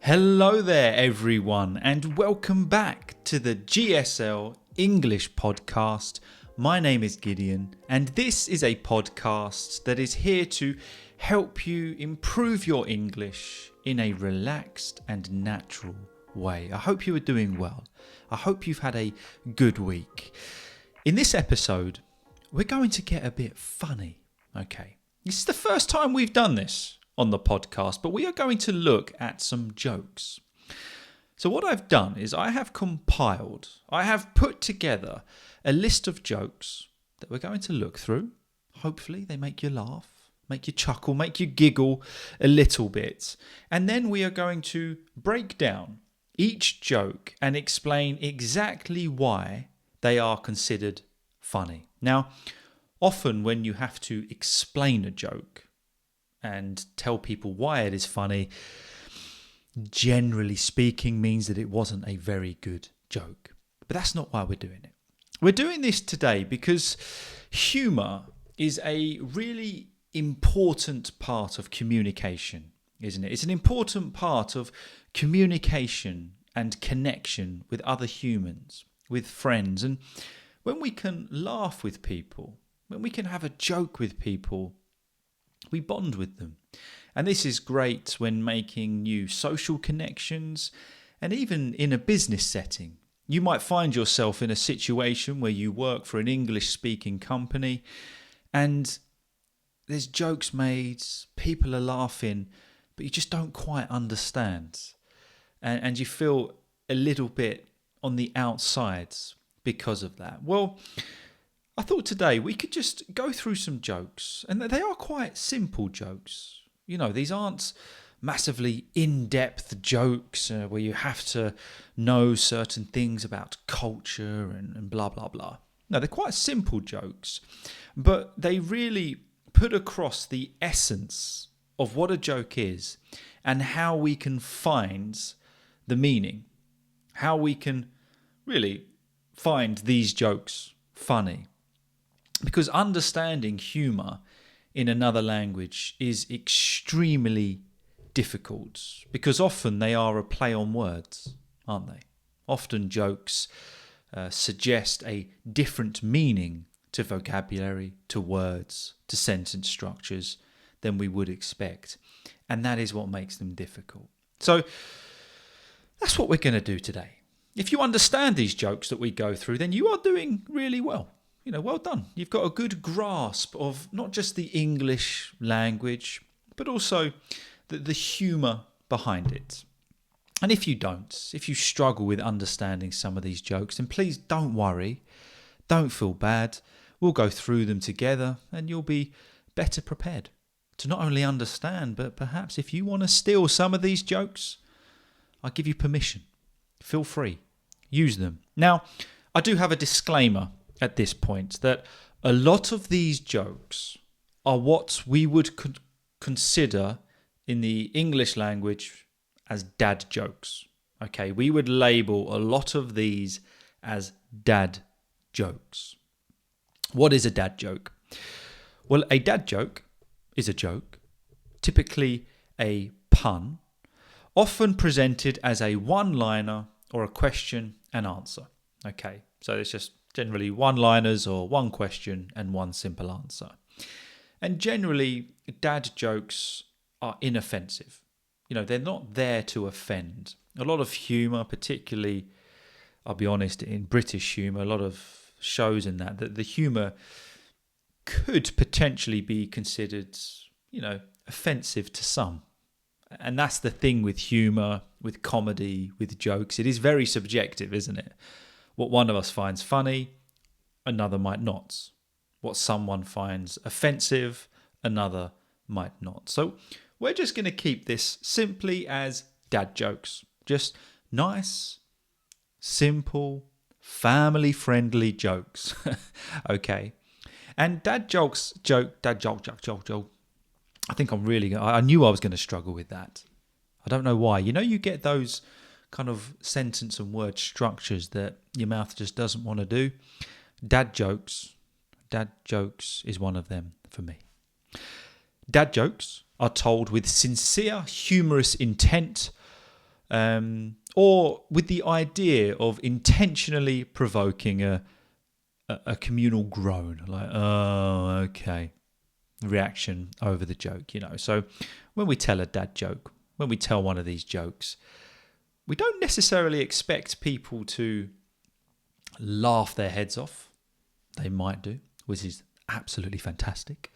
Hello there everyone and welcome back to the GSL-English Podcast. My name is Gideon and this is a podcast that is here to help you improve your English in a relaxed and natural way. I hope you are doing well. I hope you've had a good week. In this episode, we're going to get a bit funny, okay? This is the first time we've done this on the podcast, but we are going to look at some jokes. So what I've done is I have put together a list of jokes that we're going to look through. Hopefully they make you laugh, make you chuckle, make you giggle a little bit. And then we are going to break down each joke and explain exactly why they are considered funny. Now, often when you have to explain a joke and tell people why it is funny, generally speaking means that it wasn't a very good joke. But that's not why we're doing it. We're doing this today because humour is a really important part of communication, isn't it? It's an important part of communication and connection with other humans, with friends. And when we can laugh with people, when we can have a joke with people, we bond with them. And this is great when making new social connections and even in a business setting. You might find yourself in a situation where you work for an English-speaking company and there's jokes made, people are laughing, but you just don't quite understand. And you feel a little bit on the outsides because of that. Well, I thought today we could just go through some jokes, and they are quite simple jokes. You know, these aren't massively in-depth jokes where you have to know certain things about culture and blah, blah, blah. No, they're quite simple jokes, but they really put across the essence of what a joke is and how we can find the meaning, how we can really find these jokes funny. Because understanding humour in another language is extremely difficult, because often they are a play on words, aren't they? Often jokes suggest a different meaning to vocabulary, to words, to sentence structures than we would expect. And that is what makes them difficult. So that's what we're going to do today. If you understand these jokes that we go through, then you are doing really well. You know, well done. You've got a good grasp of not just the English language, but also the humour behind it. And if you don't, if you struggle with understanding some of these jokes, then please don't worry. Don't feel bad. We'll go through them together and you'll be better prepared to not only understand, but perhaps if you want to steal some of these jokes, I give you permission. Feel free. Use them. Now, I do have a disclaimer at this point that a lot of these jokes are what we would consider in the English language as dad jokes. Okay, we would label a lot of these as dad jokes. What is a dad joke? Well, a dad joke is a joke, typically a pun, often presented as a one-liner or a question and answer. Okay, so it's just generally one-liners or one question and one simple answer. And generally, dad jokes are inoffensive. You know, they're not there to offend. A lot of humour, particularly, I'll be honest, in British humour, a lot of shows in that the humour could potentially be considered, you know, offensive to some. And that's the thing with humour, with comedy, with jokes. It is very subjective, isn't it? What one of us finds funny, another might not. What someone finds offensive, another might not. So we're just going to keep this simply as dad jokes. Just nice, simple, family-friendly jokes. Okay. And dad joke. I think I knew I was going to struggle with that. I don't know why. You know, you get those kind of sentence and word structures that your mouth just doesn't want to do. Dad jokes is one of them for me. Dad jokes are told with sincere, humorous intent or with the idea of intentionally provoking a communal groan, like, oh, okay, reaction over the joke, So when we tell a dad joke, when we tell one of these jokes, we don't necessarily expect people to laugh their heads off. They might do, which is absolutely fantastic.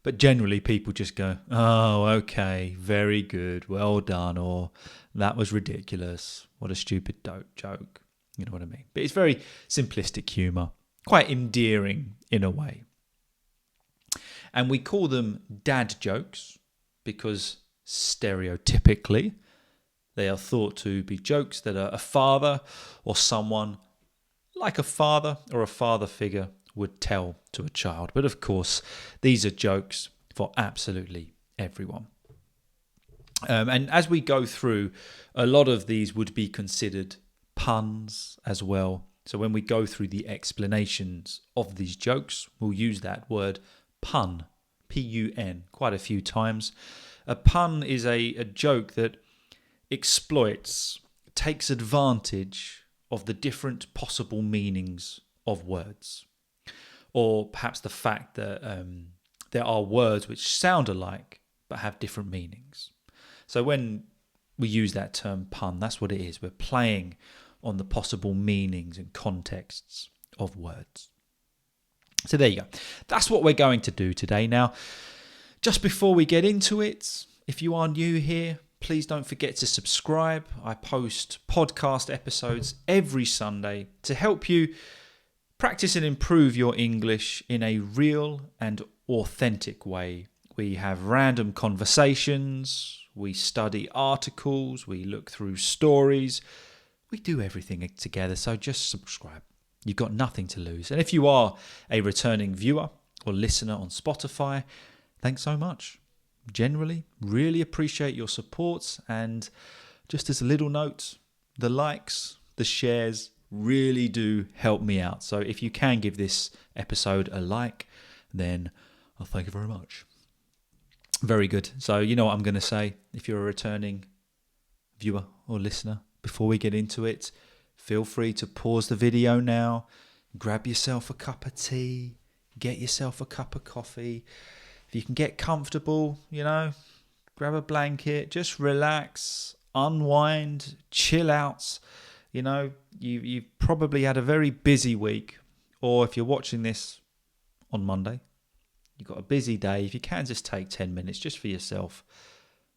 But generally people just go, oh, okay, very good, well done, or that was ridiculous, what a stupid joke. You know what I mean? But it's very simplistic humour, quite endearing in a way. And we call them dad jokes because stereotypically they are thought to be jokes that a father or someone like a father or a father figure would tell to a child. But of course, these are jokes for absolutely everyone. And as we go through, a lot of these would be considered puns as well. So when we go through the explanations of these jokes, we'll use that word pun, P-U-N, quite a few times. A pun is a joke that exploits, takes advantage of the different possible meanings of words. Or perhaps the fact that there are words which sound alike but have different meanings. So when we use that term pun, that's what it is. We're playing on the possible meanings and contexts of words. So there you go. That's what we're going to do today. Now, just before we get into it, if you are new here, please don't forget to subscribe. I post podcast episodes every Sunday to help you practice and improve your English in a real and authentic way. We have random conversations, we study articles, we look through stories, we do everything together, so just subscribe. You've got nothing to lose. And if you are a returning viewer or listener on Spotify, thanks so much. Generally, really appreciate your support, and just as a little note, the likes, the shares really do help me out. So if you can give this episode a like, then I'll thank you very much. Very good. So you know what I'm going to say. If you're a returning viewer or listener, before we get into it, feel free to pause the video now, grab yourself a cup of tea, get yourself a cup of coffee. If you can get comfortable, grab a blanket, just relax, unwind, chill out. You've probably had a very busy week, or if you're watching this on Monday, you've got a busy day. If you can just take 10 minutes just for yourself,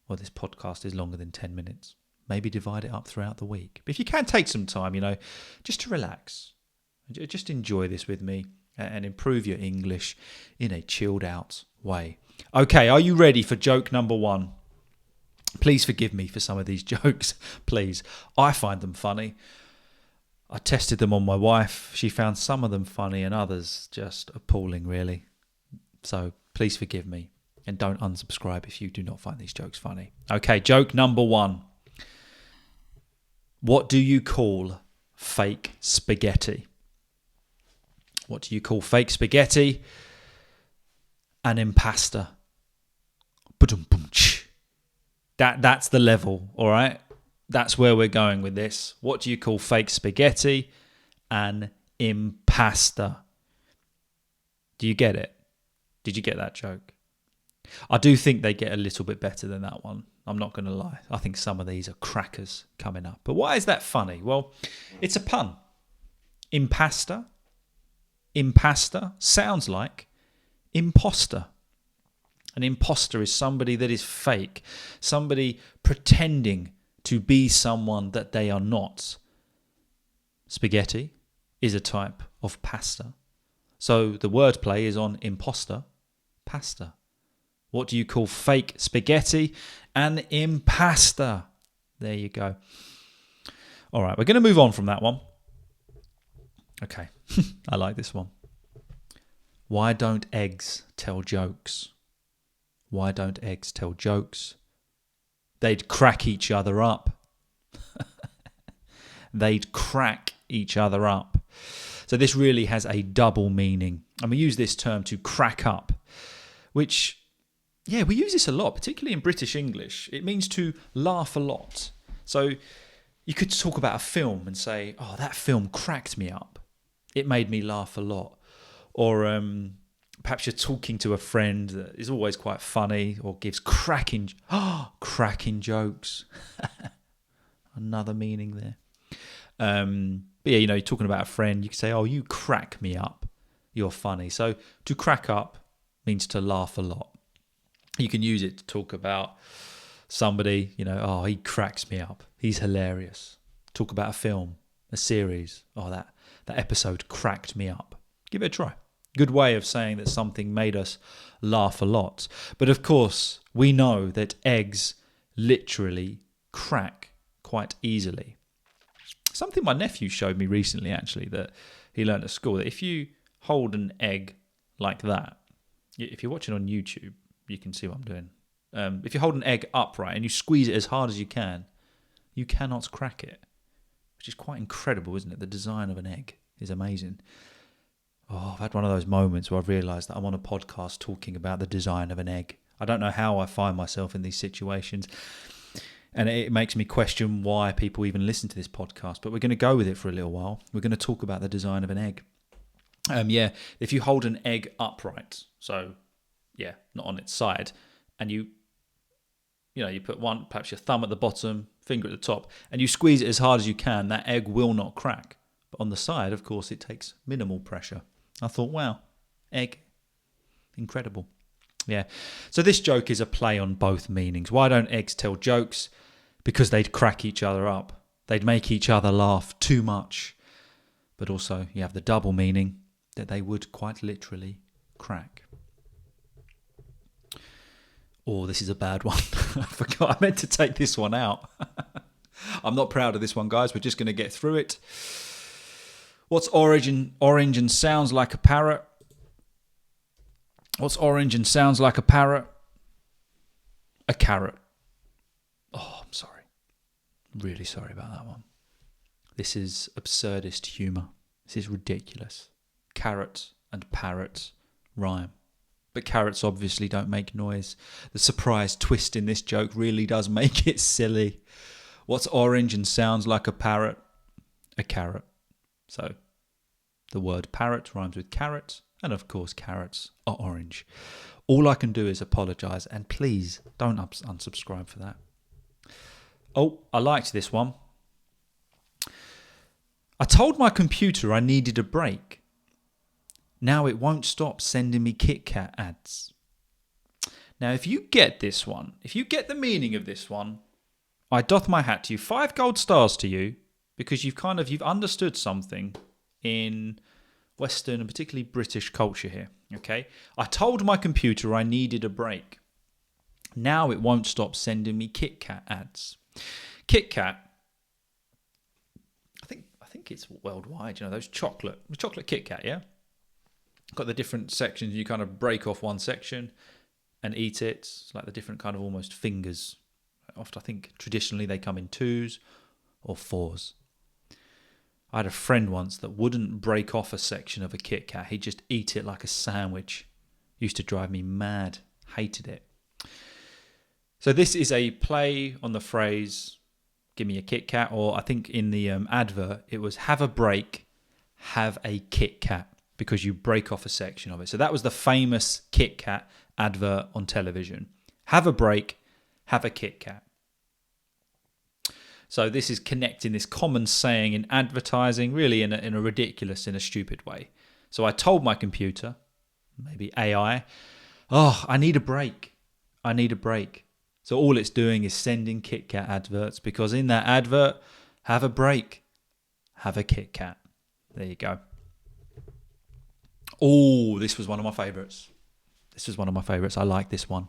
well, this podcast is longer than 10 minutes. Maybe divide it up throughout the week. But if you can take some time, just to relax, just enjoy this with me and improve your English in a chilled out way. Okay, are you ready for joke number 1? Please forgive me for some of these jokes, please. I find them funny. I tested them on my wife. She found some of them funny and others just appalling, really. So please forgive me and don't unsubscribe if you do not find these jokes funny. Okay, joke number 1. What do you call fake spaghetti? What do you call fake spaghetti? An impasta. That's the level, all right? That's where we're going with this. What do you call fake spaghetti? An impasta. Do you get it? Did you get that joke? I do think they get a little bit better than that one. I'm not going to lie. I think some of these are crackers coming up. But why is that funny? Well, it's a pun. Impasta. Impasta sounds like imposter. An imposter is somebody that is fake, somebody pretending to be someone that they are not. Spaghetti is a type of pasta. So the wordplay is on imposter, pasta. What do you call fake spaghetti? An impasta. There you go. All right, we're going to move on from that one. Okay, I like this one. Why don't eggs tell jokes? Why don't eggs tell jokes? They'd crack each other up. They'd crack each other up. So this really has a double meaning. And we use this term to crack up, which, we use this a lot, particularly in British English. It means to laugh a lot. So you could talk about a film and say, oh, that film cracked me up. It made me laugh a lot. Or perhaps you're talking to a friend that is always quite funny or gives cracking jokes. Another meaning there. But yeah, you're talking about a friend. You can say, oh, you crack me up. You're funny. So to crack up means to laugh a lot. You can use it to talk about somebody, oh, he cracks me up. He's hilarious. Talk about a film, a series. Oh, that episode cracked me up. Give it a try. Good way of saying that something made us laugh a lot. But of course, we know that eggs literally crack quite easily. Something my nephew showed me recently, actually, that he learned at school, that if you hold an egg like that, if you're watching on YouTube, you can see what I'm doing. If you hold an egg upright and you squeeze it as hard as you cannot crack it, which is quite incredible, isn't it? The design of an egg is amazing. Oh, I've had one of those moments where I've realised that I'm on a podcast talking about the design of an egg. I don't know how I find myself in these situations, and it makes me question why people even listen to this podcast, but we're going to go with it for a little while. We're going to talk about the design of an egg. If you hold an egg upright, so not on its side, and you put perhaps your thumb at the bottom, finger at the top, and you squeeze it as hard as you can, that egg will not crack. But on the side, of course, it takes minimal pressure. I thought, wow, egg, incredible. Yeah, so this joke is a play on both meanings. Why don't eggs tell jokes? Because they'd crack each other up. They'd make each other laugh too much. But also, you have the double meaning that they would quite literally crack. Oh, this is a bad one. I forgot. I meant to take this one out. I'm not proud of this one, guys. We're just going to get through it. What's orange and sounds like a parrot? What's orange and sounds like a parrot? A carrot. Oh, I'm sorry. Really sorry about that one. This is absurdist humour. This is ridiculous. Carrot and parrot rhyme. But carrots obviously don't make noise. The surprise twist in this joke really does make it silly. What's orange and sounds like a parrot? A carrot. So, the word parrot rhymes with carrot, and of course carrots are orange. All I can do is apologise, and please don't unsubscribe for that. Oh, I liked this one. I told my computer I needed a break. Now it won't stop sending me Kit Kat ads. Now, if you get this one, if you get the meaning of this one, I doth my hat to you. 5 gold stars to you, because you've understood something in Western and particularly British culture here. Okay, I told my computer I needed a break. Now it won't stop sending me Kit Kat ads. Kit Kat, I think it's worldwide. Those chocolate Kit Kat, yeah. Got the different sections. You kind of break off one section and eat it. It's like the different kind of almost fingers. Often, I think traditionally they come in 2s or 4s. I had a friend once that wouldn't break off a section of a Kit Kat. He'd just eat it like a sandwich. Used to drive me mad. Hated it. So this is a play on the phrase, give me a Kit Kat, or I think in the advert, it was have a break, have a Kit Kat, because you break off a section of it. So that was the famous Kit Kat advert on television. Have a break, have a Kit Kat. So this is connecting this common saying in advertising, really in a ridiculous, in a stupid way. So I told my computer, maybe AI, oh, I need a break. I need a break. So all it's doing is sending Kit Kat adverts, because in that advert, have a break, have a Kit Kat. There you go. Oh, this was one of my favourites. I like this one.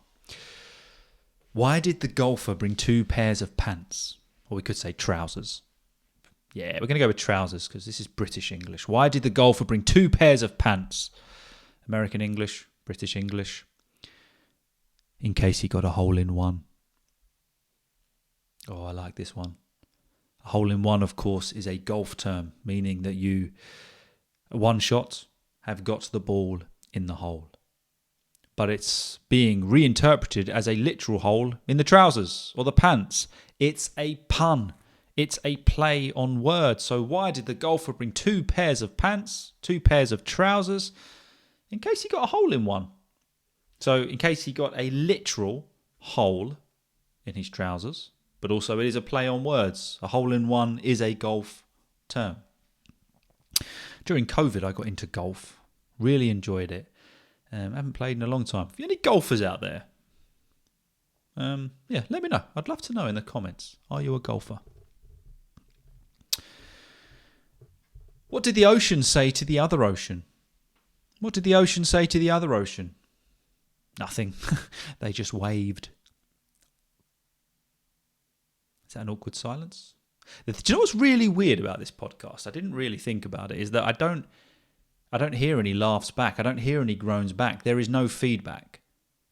Why did the golfer bring 2 pairs of pants? Or we could say trousers. Yeah, we're going to go with trousers because this is British English. Why did the golfer bring 2 pairs of pants? American English, British English. In case he got a hole in one. Oh, I like this one. A hole in one, of course, is a golf term, meaning that you, one shot, have got the ball in the hole. but it's being reinterpreted as a literal hole in the trousers or the pants. It's a pun. It's a play on words. So why did the golfer bring 2 pairs of pants, 2 pairs of trousers? In case he got a hole in one. So in case he got a literal hole in his trousers, but also it is a play on words. A hole in one is a golf term. During COVID, I got into golf. Really enjoyed it. I haven't played in a long time. If you have any golfers out there, let me know. I'd love to know in the comments. Are you a golfer? What did the ocean say to the other ocean? What did the ocean say to the other ocean? Nothing. They just waved. Is that an awkward silence? Do you know what's really weird about this podcast? I didn't really think about it. Is that I don't hear any laughs back. I don't hear any groans back. There is no feedback.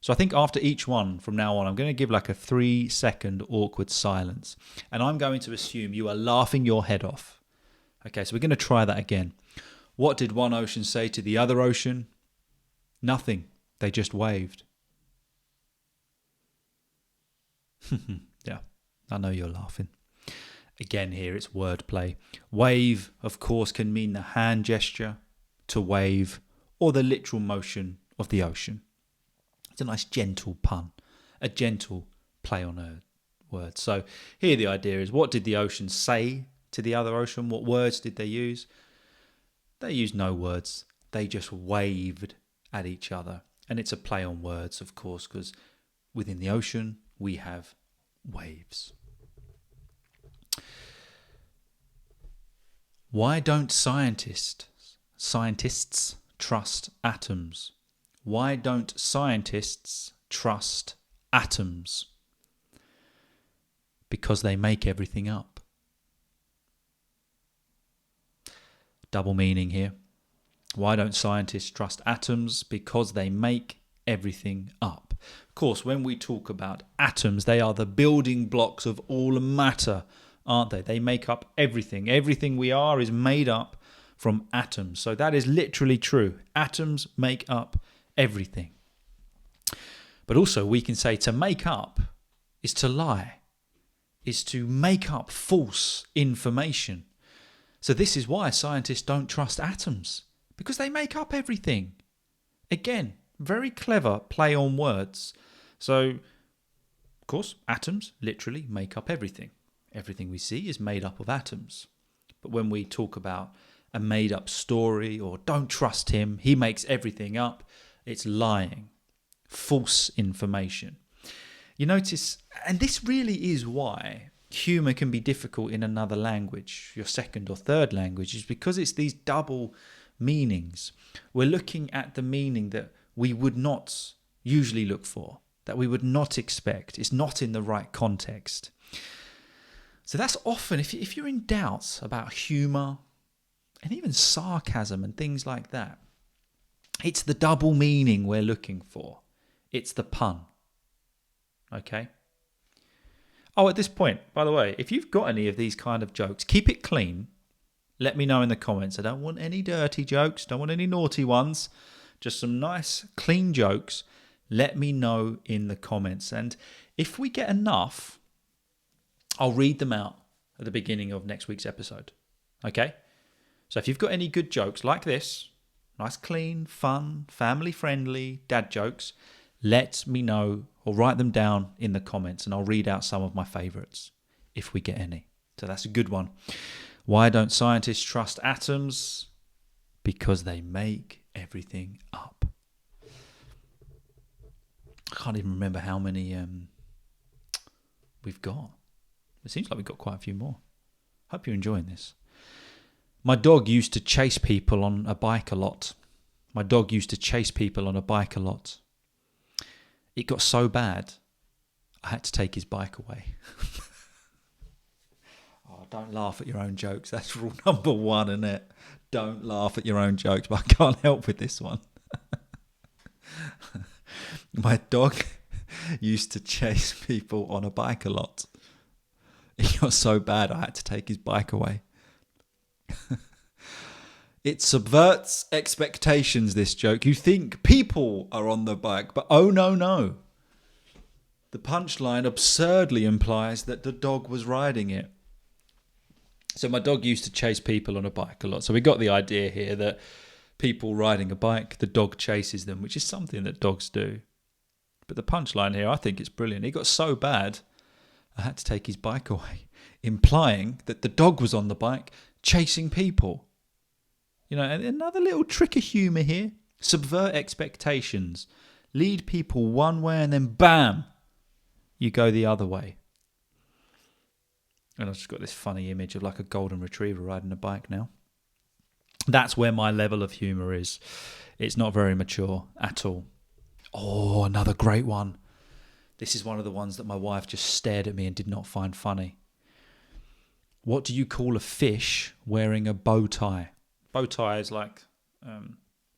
So I think after each one from now on, I'm going to give like a 3-second awkward silence. And I'm going to assume you are laughing your head off. Okay, so we're going to try that again. What did one ocean say to the other ocean? Nothing. They just waved. Yeah, I know you're laughing. Again here, it's wordplay. Wave, of course, can mean the hand gesture, to wave, or the literal motion of the ocean. It's a nice gentle pun, a gentle play on a word. So here the idea is, what did the ocean say to the other ocean? What words did they use? They used no words. They just waved at each other. And it's a play on words, of course, because within the ocean we have waves. Why don't scientists trust atoms? Why don't scientists trust atoms? Because they make everything up. Double meaning here. Why don't scientists trust atoms? Because they make everything up. Of course, when we talk about atoms, they are the building blocks of all matter, aren't they? They make up everything. Everything we are is made up from atoms. So that is literally true. Atoms make up everything. But also we can say to make up is to lie, is to make up false information. So this is why scientists don't trust atoms, because they make up everything. Again, very clever play on words. So, of course, atoms literally make up everything. Everything we see is made up of atoms. But when we talk about a made-up story or don't trust him, he makes everything up, it's lying, false information. You notice, and this really is why humour can be difficult in another language, your second or third language, is because it's these double meanings. We're looking at the meaning that we would not usually look for, that we would not expect. It's not in the right context. So that's often, if you're in doubt about humour and even sarcasm and things like that, it's the double meaning we're looking for. It's the pun. Okay? Oh, at this point, by the way, if you've got any of these kind of jokes, keep it clean. Let me know in the comments. I don't want any dirty jokes. Don't want any naughty ones. Just some nice, clean jokes. Let me know in the comments. And if we get enough, I'll read them out at the beginning of next week's episode. Okay? So if you've got any good jokes like this, nice, clean, fun, family-friendly dad jokes, let me know or write them down in the comments and I'll read out some of my favourites if we get any. So that's a good one. Why don't scientists trust atoms? Because they make everything up. I can't even remember how many we've got. It seems like we've got quite a few more. Hope you're enjoying this. My dog used to chase people on a bike a lot. My dog used to chase people on a bike a lot. It got so bad, I had to take his bike away. Oh, don't laugh at your own jokes. That's rule number 1, isn't it? Don't laugh at your own jokes, but I can't help with this one. My dog used to chase people on a bike a lot. It got so bad, I had to take his bike away. It subverts expectations, this joke. You think people are on the bike, but oh no. The punchline absurdly implies that the dog was riding it. So my dog used to chase people on a bike a lot. So we got the idea here that people riding a bike, the dog chases them, which is something that dogs do. But the punchline here, I think it's brilliant. It got so bad, I had to take his bike away, implying that the dog was on the bike chasing people. You know, and another little trick of humour here. Subvert expectations. Lead people one way and then bam, you go the other way. And I've just got this funny image of like a golden retriever riding a bike now. That's where my level of humour is. It's not very mature at all. Oh, another great one. This is one of the ones that my wife just stared at me and did not find funny. What do you call a fish wearing a bow tie? Bow tie is like a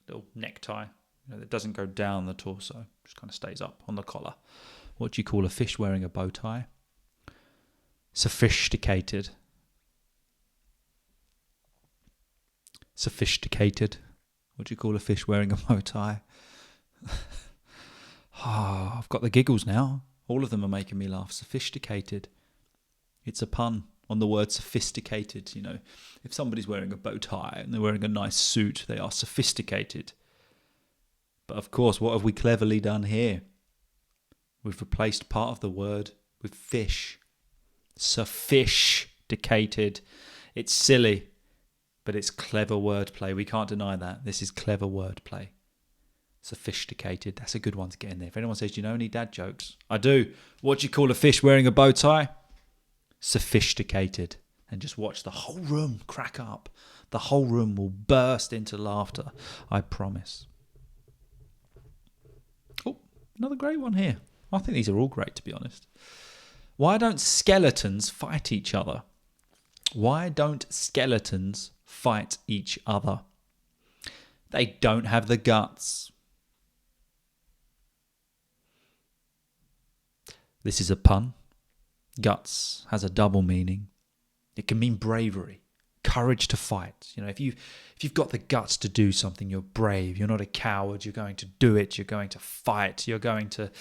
little necktie. It doesn't go down the torso. Just kind of stays up on the collar. What do you call a fish wearing a bow tie? Sophisticated. Sophisticated. What do you call a fish wearing a bow tie? I've got the giggles now. All of them are making me laugh. Sophisticated. It's a pun on the word sophisticated. You know, if somebody's wearing a bow tie and they're wearing a nice suit, they are sophisticated. But of course, what have we cleverly done here? We've replaced part of the word with fish. Sophisticated. It's silly, but it's clever wordplay. We can't deny that. This is clever wordplay. Sophisticated. That's a good one to get in there. If anyone says, do you know any dad jokes? I do. What do you call a fish wearing a bow tie? Sophisticated. And just watch the whole room crack up. The whole room will burst into laughter. I promise. Oh, another great one here. I think these are all great, to be honest. Why don't skeletons fight each other? Why don't skeletons fight each other? They don't have the guts. This is a pun. Guts has a double meaning. It can mean bravery, courage to fight. You know, if you've got the guts to do something, you're brave. You're not a coward. You're going to do it. You're going to fight. You're going to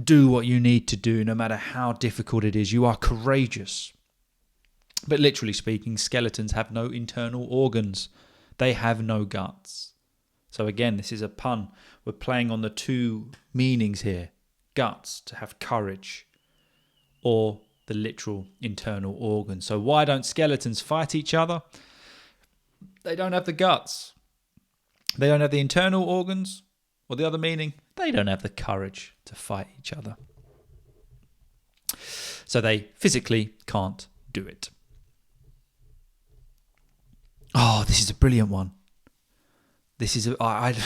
do what you need to do, no matter how difficult it is. You are courageous. But literally speaking, skeletons have no internal organs. They have no guts. So again, this is a pun. We're playing on the two meanings here. Guts, to have courage, or the literal internal organ. So why don't skeletons fight each other? They don't have the guts. They don't have the internal organs, or the other meaning, they don't have the courage to fight each other. So they physically can't do it. Oh, this is a brilliant one. This is I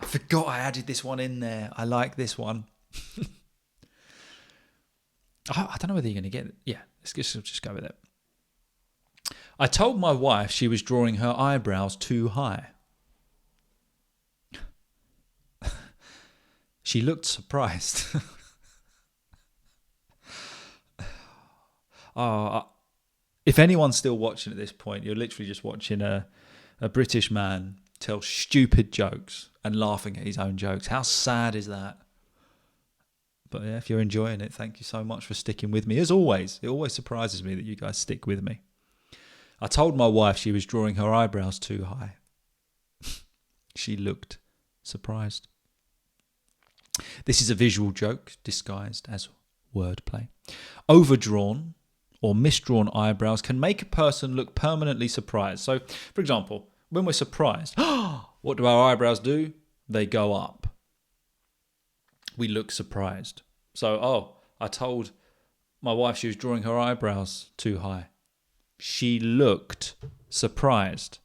forgot I added this one in there. I like this one. I don't know whether you're going to get it. Yeah, let's just go with it. I told my wife she was drawing her eyebrows too high. She looked surprised. If anyone's still watching at this point, you're literally just watching a British man tell stupid jokes and laughing at his own jokes. How sad is that? But yeah, if you're enjoying it, thank you so much for sticking with me. As always, it always surprises me that you guys stick with me. I told my wife she was drawing her eyebrows too high. She looked surprised. This is a visual joke disguised as wordplay. Overdrawn or misdrawn eyebrows can make a person look permanently surprised. So, for example, when we're surprised, what do our eyebrows do? They go up. We look surprised. So, I told my wife she was drawing her eyebrows too high. She looked surprised.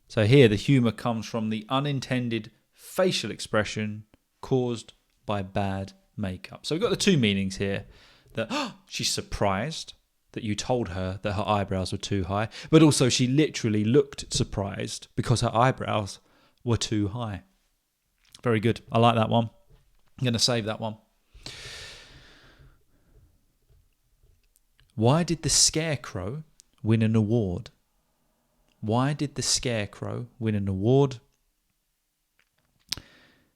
So here the humour comes from the unintended facial expression caused by bad makeup. So we've got the two meanings here. That she's surprised that you told her that her eyebrows were too high, but also she literally looked surprised because her eyebrows were too high. Very good. I like that one. I'm going to save that one. Why did the Scarecrow win an award? Why did the Scarecrow win an award?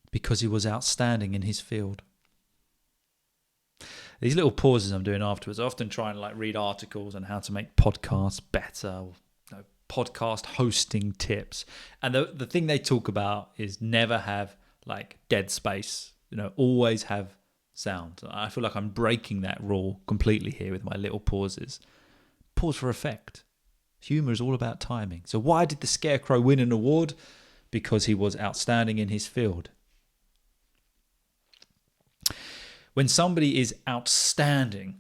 Because he was outstanding in his field. These little pauses I'm doing afterwards, I often try and read articles on how to make podcasts better, or, podcast hosting tips. And the thing they talk about is never have dead space. Always have sound. I feel like I'm breaking that rule completely here with my little pauses. Pause for effect. Humour is all about timing. So why did the Scarecrow win an award? Because he was outstanding in his field. When somebody is outstanding,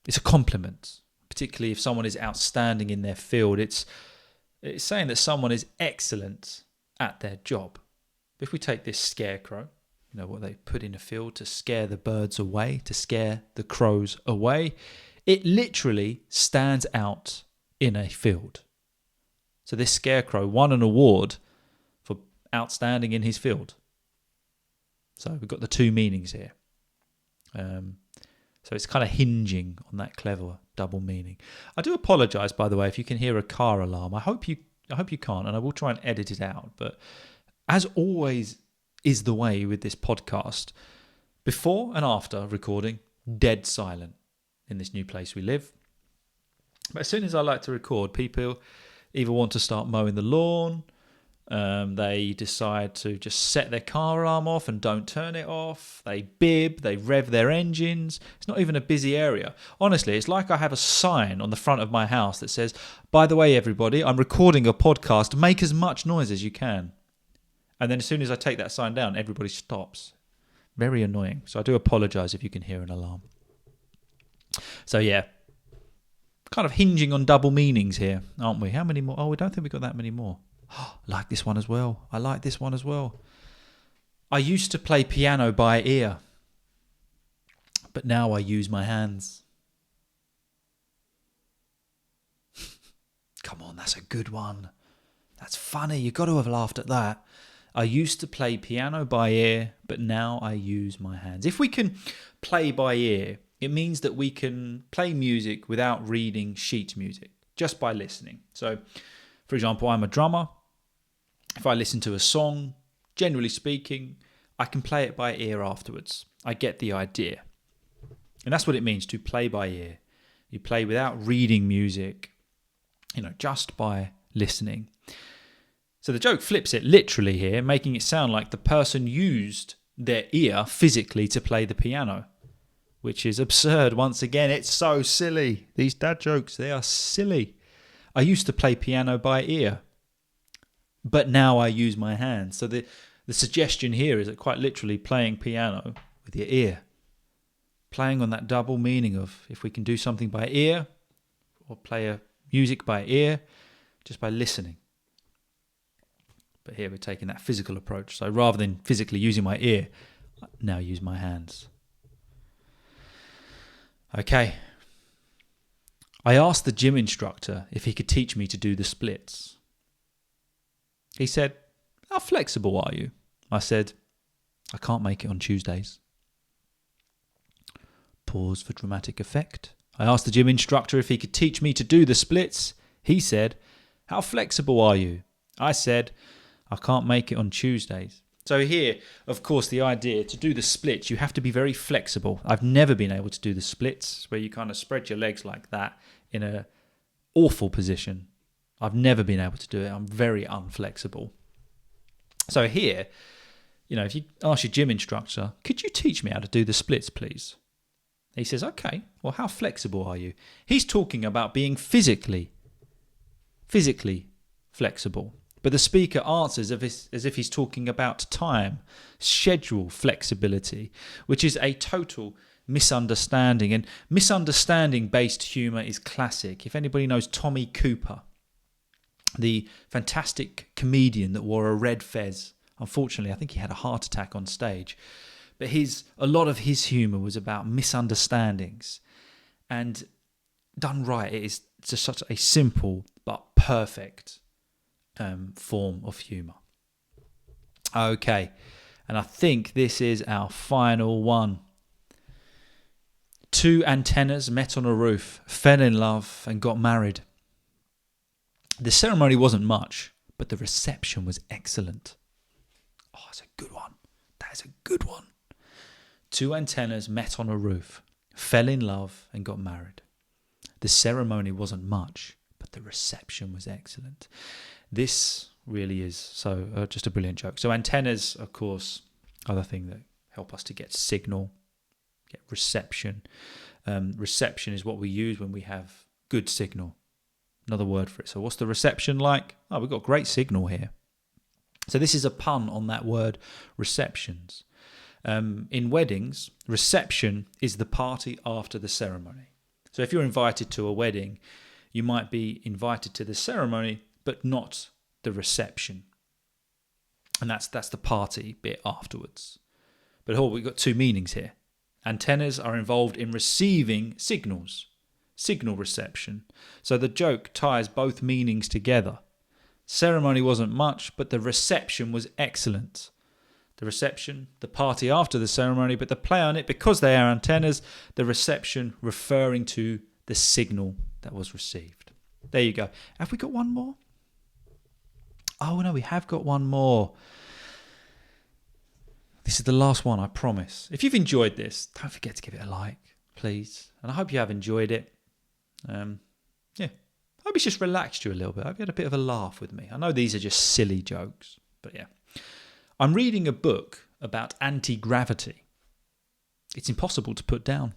it's a compliment. Particularly if someone is outstanding in their field, it's saying that someone is excellent at their job. If we take this Scarecrow, what they put in a field to scare the birds away, to scare the crows away, it literally stands out in a field. So this Scarecrow won an award for outstanding in his field. So we've got the two meanings here. So it's kind of hinging on that clever double meaning. I do apologise, by the way, if you can hear a car alarm. I hope you can't, and I will try and edit it out. But as always is the way with this podcast, before and after recording, dead silent in this new place we live. But as soon as I like to record, people either want to start mowing the lawn, they decide to just set their car alarm off and don't turn it off, they bib, they rev their engines. It's not even a busy area. Honestly, it's like I have a sign on the front of my house that says, by the way, everybody, I'm recording a podcast, make as much noise as you can. And then as soon as I take that sign down, everybody stops. Very annoying. So I do apologise if you can hear an alarm. So yeah, kind of hinging on double meanings here, aren't we? How many more? Oh, we don't think we've got that many more. I like this one as well. I used to play piano by ear, but now I use my hands. Come on, that's a good one. That's funny. You've got to have laughed at that. I used to play piano by ear, but now I use my hands. If we can play by ear, it means that we can play music without reading sheet music, just by listening. So, for example, I'm a drummer. If I listen to a song, generally speaking, I can play it by ear afterwards. I get the idea. And that's what it means to play by ear. You play without reading music, just by listening. So the joke flips it literally here, making it sound like the person used their ear physically to play the piano, which is absurd. Once again, it's so silly. These dad jokes, they are silly. I used to play piano by ear, but now I use my hands. So the suggestion here is that quite literally playing piano with your ear, playing on that double meaning of if we can do something by ear or play a music by ear, just by listening. But here we're taking that physical approach. So rather than physically using my ear, I now use my hands. Okay. I asked the gym instructor if he could teach me to do the splits. He said, "How flexible are you?" I said, "I can't make it on Tuesdays." Pause for dramatic effect. I asked the gym instructor if he could teach me to do the splits. He said, "How flexible are you?" I said, "I can't make it on Tuesdays." So here, of course, the idea to do the splits, you have to be very flexible. I've never been able to do the splits where you kind of spread your legs like that in an awful position. I've never been able to do it. I'm very unflexible. So here, if you ask your gym instructor, "Could you teach me how to do the splits, please?" He says, "Okay, well, how flexible are you?" He's talking about being physically flexible. But the speaker answers as if he's talking about time, schedule flexibility, which is a total misunderstanding. And misunderstanding-based humour is classic. If anybody knows Tommy Cooper, the fantastic comedian that wore a red fez, unfortunately, I think he had a heart attack on stage. But a lot of his humour was about misunderstandings. And done right, it is just such a simple but perfect form of humour. Okay, and I think this is our final one. Two antennas met on a roof, fell in love and got married. The ceremony wasn't much, but the reception was excellent. Oh, that's a good one. That's a good one. Two antennas met on a roof, fell in love and got married. The ceremony wasn't much, but the reception was excellent. This really is just a brilliant joke. So antennas, of course, are the thing that help us to get signal, get reception. Reception is what we use when we have good signal. Another word for it. So what's the reception like? Oh, we've got great signal here. So this is a pun on that word receptions. In weddings, reception is the party after the ceremony. So if you're invited to a wedding, you might be invited to the ceremony, but not the reception. And that's the party bit afterwards. But we've got two meanings here. Antennas are involved in receiving signals, signal reception. So the joke ties both meanings together. Ceremony wasn't much, but the reception was excellent. The reception, the party after the ceremony, but the play on it, because they are antennas, the reception referring to the signal that was received. There you go. Have we got one more? Oh no, we have got one more. This is the last one, I promise. If you've enjoyed this, don't forget to give it a like, please. And I hope you have enjoyed it. I hope it's just relaxed you a little bit. I hope you had a bit of a laugh with me. I know these are just silly jokes, but yeah. I'm reading a book about anti-gravity. It's impossible to put down.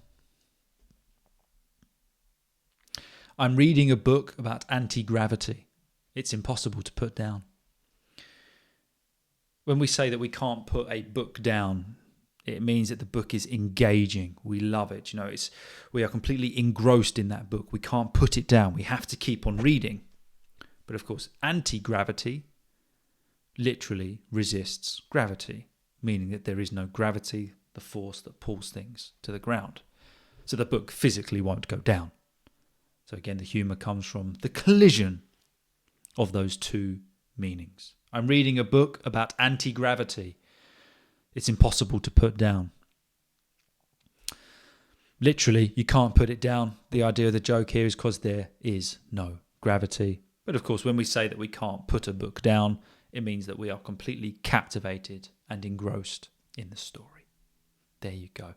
I'm reading a book about anti-gravity. It's impossible to put down. When we say that we can't put a book down, it means that the book is engaging. We love it. We are completely engrossed in that book. We can't put it down. We have to keep on reading. But of course, anti-gravity literally resists gravity, meaning that there is no gravity, the force that pulls things to the ground. So the book physically won't go down. So again, the humour comes from the collision of those two meanings. I'm reading a book about anti-gravity. It's impossible to put down. Literally, you can't put it down. The idea of the joke here is because there is no gravity. But of course, when we say that we can't put a book down, it means that we are completely captivated and engrossed in the story. There you go.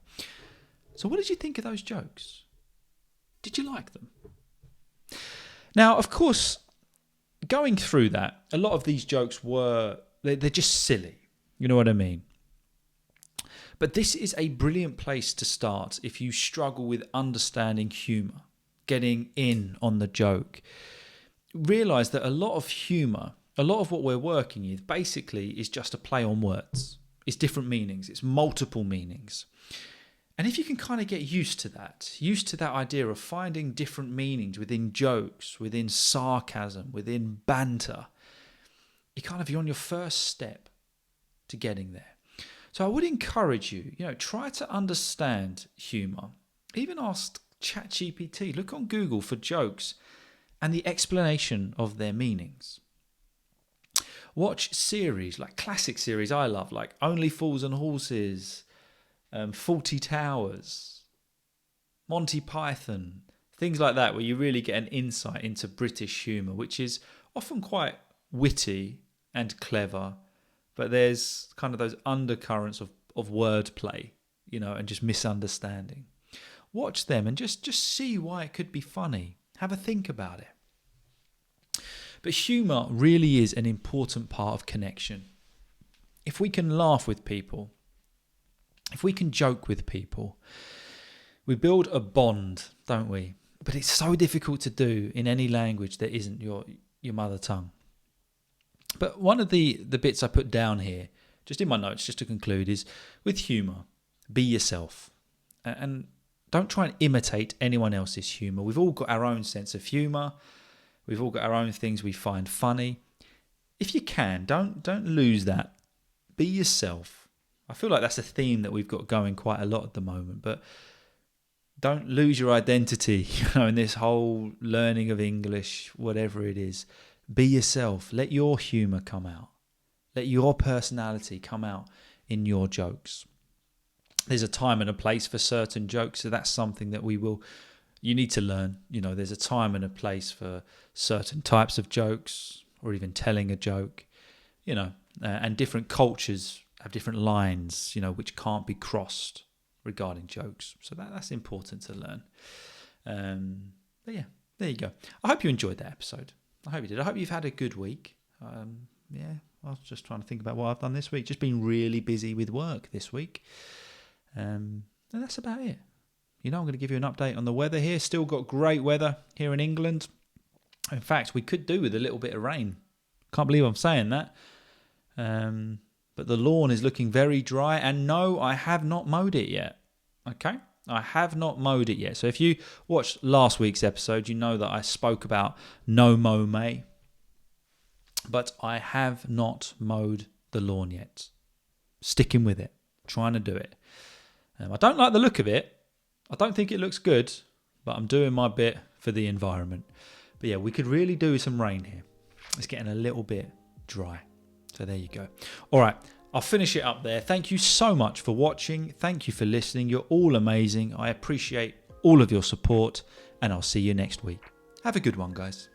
So what did you think of those jokes? Did you like them? Now, of course, going through that, a lot of these jokes they're just silly. You know what I mean? But this is a brilliant place to start if you struggle with understanding humour, getting in on the joke. Realise that a lot of humour, a lot of what we're working with basically is just a play on words. It's different meanings. It's multiple meanings. And if you can kind of get used to that idea of finding different meanings within jokes, within sarcasm, within banter, you're on your first step to getting there. So I would encourage you, try to understand humour. Even ask ChatGPT, look on Google for jokes and the explanation of their meanings. Watch series, like classic series I love, like Only Fools and Horses, Fawlty Towers, Monty Python, things like that, where you really get an insight into British humour, which is often quite witty and clever, but there's kind of those undercurrents of wordplay, and just misunderstanding. Watch them and just see why it could be funny. Have a think about it. But humour really is an important part of connection. If we can laugh with people, if we can joke with people, we build a bond, don't we? But it's so difficult to do in any language that isn't your mother tongue. But one of the bits I put down here, just in my notes, just to conclude, is with humour, be yourself. And don't try and imitate anyone else's humour. We've all got our own sense of humour. We've all got our own things we find funny. If you can, don't lose that. Be yourself. I feel like that's a theme that we've got going quite a lot at the moment, but don't lose your identity, in this whole learning of English, whatever it is. Be yourself. Let your humour come out. Let your personality come out in your jokes. There's a time and a place for certain jokes, so that's something that we will, you need to learn. There's a time and a place for certain types of jokes, or even telling a joke, and different cultures have different lines, which can't be crossed regarding jokes. So that's important to learn. But yeah, there you go. I hope you enjoyed that episode. I hope you did. I hope you've had a good week. I was just trying to think about what I've done this week. Just been really busy with work this week. And that's about it. I'm going to give you an update on the weather here. Still got great weather here in England. In fact, we could do with a little bit of rain. Can't believe I'm saying that. But the lawn is looking very dry. And no, I have not mowed it yet. Okay? I have not mowed it yet. So if you watched last week's episode, you know that I spoke about no mow May. But I have not mowed the lawn yet. Sticking with it. Trying to do it. I don't like the look of it. I don't think it looks good. But I'm doing my bit for the environment. But yeah, we could really do with some rain here. It's getting a little bit dry. So there you go. All right. I'll finish it up there. Thank you so much for watching. Thank you for listening. You're all amazing. I appreciate all of your support. And I'll see you next week. Have a good one, guys.